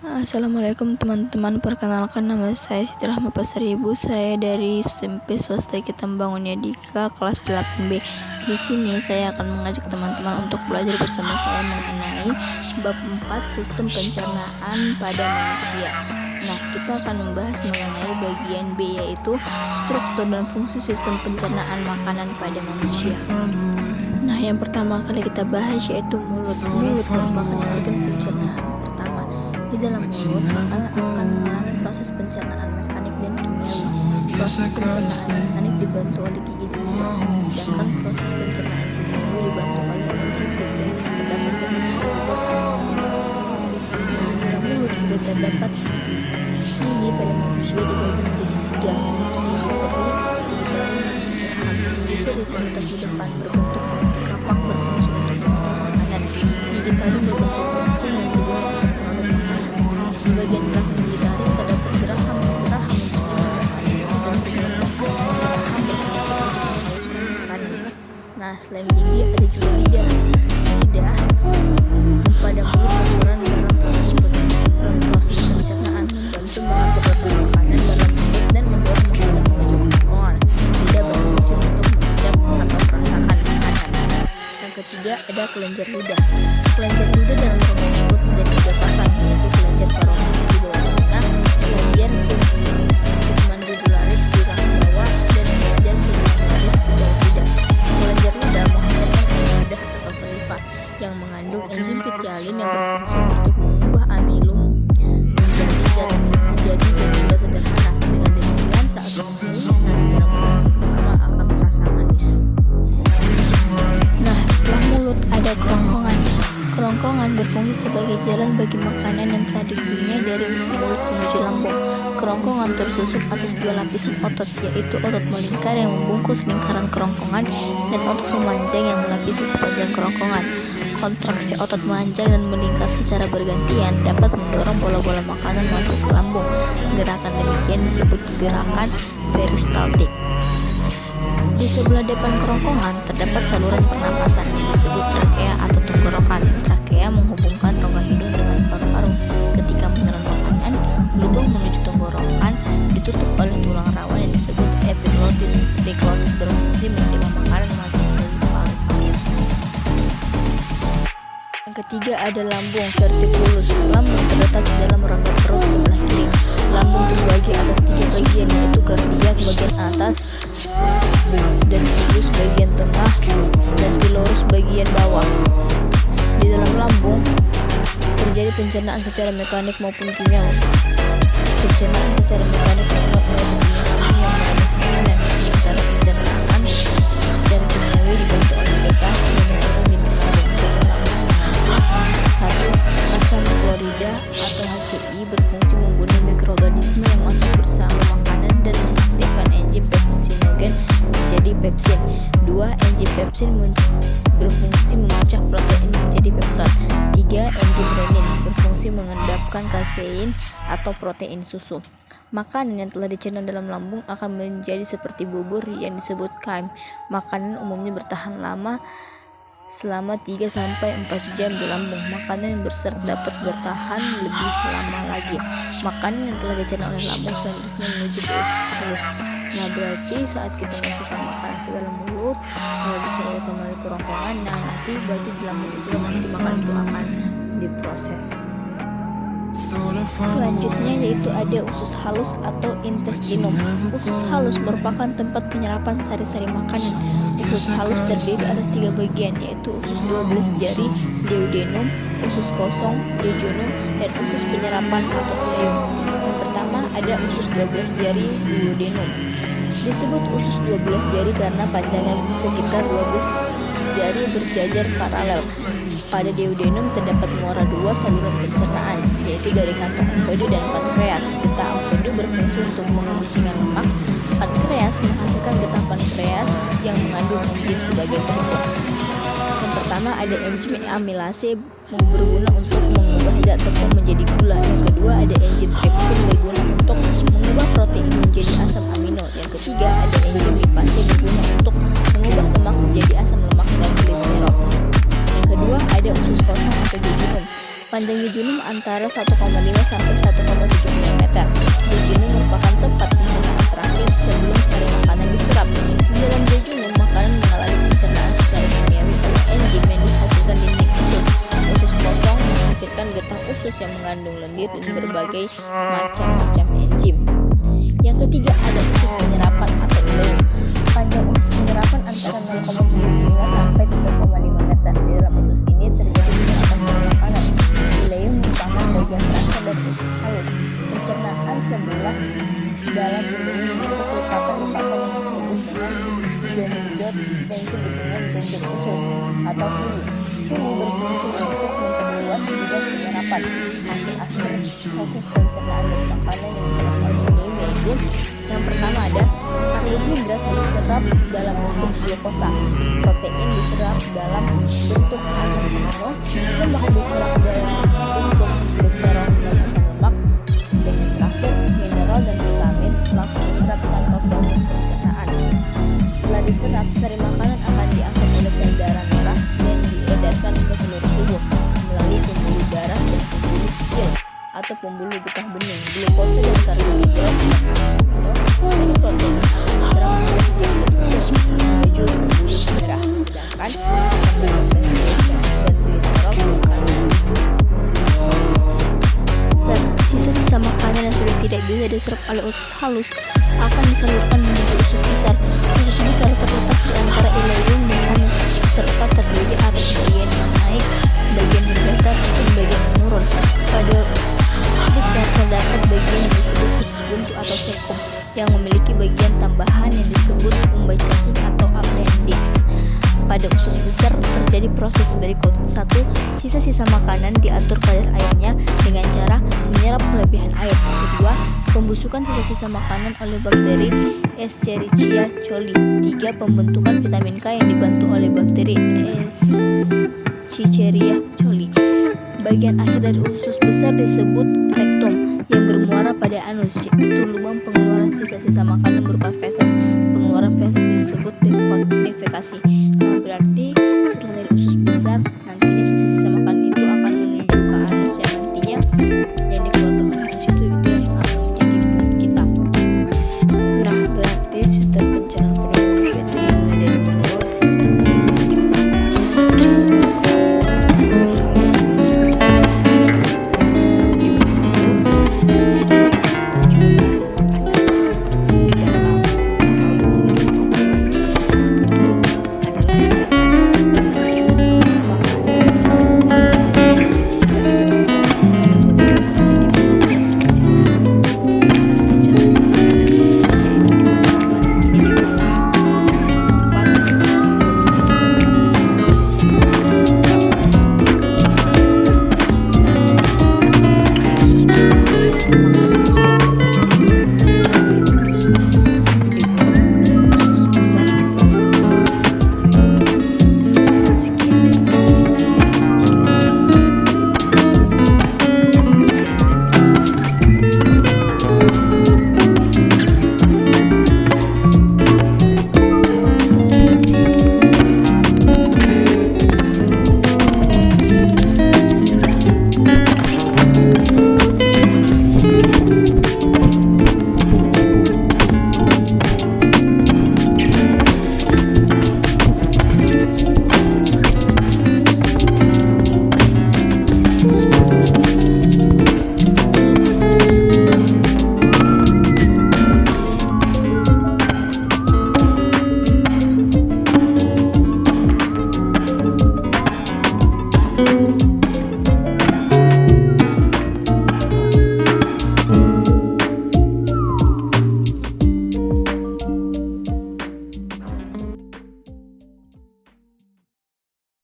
Assalamualaikum teman-teman, perkenalkan nama saya Siti Rahma Pasar Ibu. Saya dari SMP Swasta Kita Membangun Yadika kelas 8B. Di sini saya akan mengajak teman-teman untuk belajar bersama saya mengenai bab 4 sistem pencernaan pada manusia. Nah, kita akan membahas mengenai bagian B, yaitu struktur dan fungsi sistem pencernaan makanan pada manusia. Nah, yang pertama kali kita bahas yaitu mulut. Mulut merupakan organ pencernaan pertama. Di dalam mulut, makanan akan mengalami proses pencernaan mekanik dan kimiawi. Proses pencernaan mekanik dibantu oleh gigi dan lidah, sedangkan proses pencernaan kimiawi dibantu oleh enzim bakteri sekitar dalam mulut juga terdapat gigi. Gigi pada manusia dibagi menjadi 3, yaitu gigi seri, gigi taring, dan gigi geraham. Gigi seri terletak di depan, berbentuk seperti kapak, berfungsi untuk memotong makanan. Gigi taring berbentuk runcing yang berguna untuk mengaduk makanan. Di bagian belakang gigi taring terdapat geraham. Geraham mempunyai dan geraham berfungsi untuk menghaluskan makanan. Nah, selain gigi ada juga lidah. Lidah pada mulut berperan dalam proses pencernaan, membantu mengatur letak makanan dalam mulut dan mendorong makanan menuju kerongkongan. Lidah berfungsi untuk mengucap atau merasakan makanan. Yang ketiga ada kelenjar lidah. Kelenjar lidah dalam rongga mulut ada 3 pasang, yaitu kelenjar parotid di bawah tengah, kelenjar submandibularis di rahang bawah, dan kelenjar submandibularis di bawah lidah. Kelenjar lidah menghasilkan air lidah atau saliva yang mengandung enzim pitialin yang berfungsi untuk mengubah amilum menjadi zat gula sederhana. Dengan demikian, saat diminum, nasi dalam pertama akan terasa manis. Nah, setelah mulut ada kerongkongan. Kerongkongan berfungsi sebagai jalan bagi makanan yang telah dikunyah dari mulut menuju lambung. Kerongkongan tersusun atas 2 lapisan otot, yaitu otot melingkar yang membungkus lingkaran kerongkongan dan otot memanjang yang melapisi sepanjang kerongkongan. Kontraksi otot memanjang dan melingkar secara bergantian dapat mendorong bola-bola makanan masuk ke lambung. Gerakan demikian disebut gerakan peristaltik. Di sebelah depan kerongkongan terdapat saluran pernapasan yang disebut trakea atau tenggorokan. Trakea menghubungkan rongga hidung dengan paru-paru. Ketika menelan makanan, lubang menuju tenggorokan ditutup oleh tulang rawan yang disebut epiglotis. Epiglotis berfungsi mencegah makanan masuk ke paru-paru. Yang ketiga ada lambung vertikulus. Lambung terletak di dalam rongga perut sebelah kiri. Lambung terbagi atas 3 bagian, yaitu kardiak bagian atas, dan tubus bagian tengah, dan pilorus bagian bawah. Di dalam lambung terjadi pencernaan secara mekanik maupun kimiawi. Pencernaan secara mekanik membuat lambung yang menghasilkan dan sementara pencernaan secara kimiawi dibantu oleh getah yang menghasilkan dinding sarung. Satu, asam klorida atau HCl berfungsi membunuh mikroorganisme yang masuk bersama makanan dan mengaktifkan enzim pepsinogen menjadi pepsin. 2. Enzim pepsin berfungsi memecah protein menjadi peptid. 3. Enzim renin berfungsi mengendapkan kasein atau protein susu. Makanan yang telah dicerna dalam lambung akan menjadi seperti bubur yang disebut chyme. Makanan umumnya bertahan lama selama 3-4 jam di lambung. Makanan yang berserat dapat bertahan lebih lama lagi. Makanan yang telah dicerna oleh lambung selanjutnya menuju ke usus halus. Nah, berarti saat kita masukkan makanan ke dalam mulut lalu disalurkan melalui kerongkongan, nah nanti berarti di lambung itu nanti makanan itu akan diproses. Selanjutnya yaitu ada usus halus atau intestinum. Usus halus merupakan tempat penyerapan sari-sari makanan. Usus halus terdiri atas 3 bagian, yaitu usus 12 jari duodenum, usus kosong jejunum, dan usus penyerapan atau ileum. Yang pertama ada usus 12 jari duodenum. Disebut usus 12 jari karena panjangnya sekitar 12 jari berjajar paralel. Pada duodenum terdapat muara 2 saluran pencernaan, yaitu dari kantong empedu dan pankreas. Getah empedu berfungsi untuk mengembuskan lemak. Pankreas menghasilkan getah pankreas yang mengandung enzim sebagai berikut. Yang pertama ada enzim amilase berguna untuk mengubah zat tepung menjadi gula. Yang kedua ada enzim tripsin berguna untuk mengubah protein menjadi asam amino. Yang ketiga ada enzim lipase berguna untuk mengubah lemak menjadi asam lemak dan gliserol. Yang kedua ada usus kosong atau jejunum. Panjang jejunum antara antara 1,5 sampai 1,7 mm. Jejunum merupakan tempat pencernaan terakhir sebelum sari makanan diserap. Di dalam jejunum, makanan mengalami pencernaan secara kimiawi oleh enzim yang dihasilkan dinding usus. Usus kosong menghasilkan getah usus yang mengandung lendir dan berbagai macam enzim. Yang ketiga ada usus penyerapan atau ileum. Panjang usus penyerapan antara 0,75 sampai 3,5 meter. Di dalam usus ini terjadi penyerapan sari makanan. Ileum merupakan bagian terakhir dari usus halus. Pencernaan sebelah dalam ileum membentuk lipatan-lipatan yang disebut dengan genjot dan disebut dengan genjot usus atau fili. Fili berfungsi untuk memperluas bidang penyerapan. Hasil akhir proses pencernaan dari makanan yang diserap oleh ileum yaitu yang pertama ada karbohidrat diserap dalam bentuk glukosa, protein diserap dalam bentuk asam amino, lemak diserap dalam bentuk gliserol dan asam lemak, dan yang terakhir mineral dan vitamin langsung diserap tanpa proses pencernaan. Setelah diserap, sari makanan akan diangkat oleh sel darah merah dan diedarkan ke seluruh tubuh melalui pembuluh darah dan pembuluh kecil atau pembuluh getah bening. Glukosa dan karbohidrat dari protein diserap oleh jantung menuju pembuluh darah, sedangkan asam lemak dan gliserol dan sisa-sisa makanan yang sudah tidak bisa diserap oleh usus halus akan disalurkan menuju usus besar. Usus besar terletak di antara ileum dan anus serta terdiri atas bagian yang naik, bagian berdatar, dan bagian menurun. Pada usus besar terdapat bagian yang disebut usus buntu atau sekum yang memiliki bagian tambahan yang disebut umbai cacing atau appendix. Pada usus besar terjadi proses berikut. 1. Sisa-sisa makanan diatur kadar airnya dengan cara menyerap kelebihan air. Kedua, pembusukan sisa-sisa makanan oleh bakteri Escherichia coli. 3. Pembentukan vitamin K yang dibantu oleh bakteri Escherichia coli. Bagian akhir dari usus besar disebut rektum yang bermuara pada anus, yaitu lubang pengeluaran sisa-sisa makanan berupa feses. Pengeluaran feses disebut defekasi. Nah, berarti setelah dari usus besar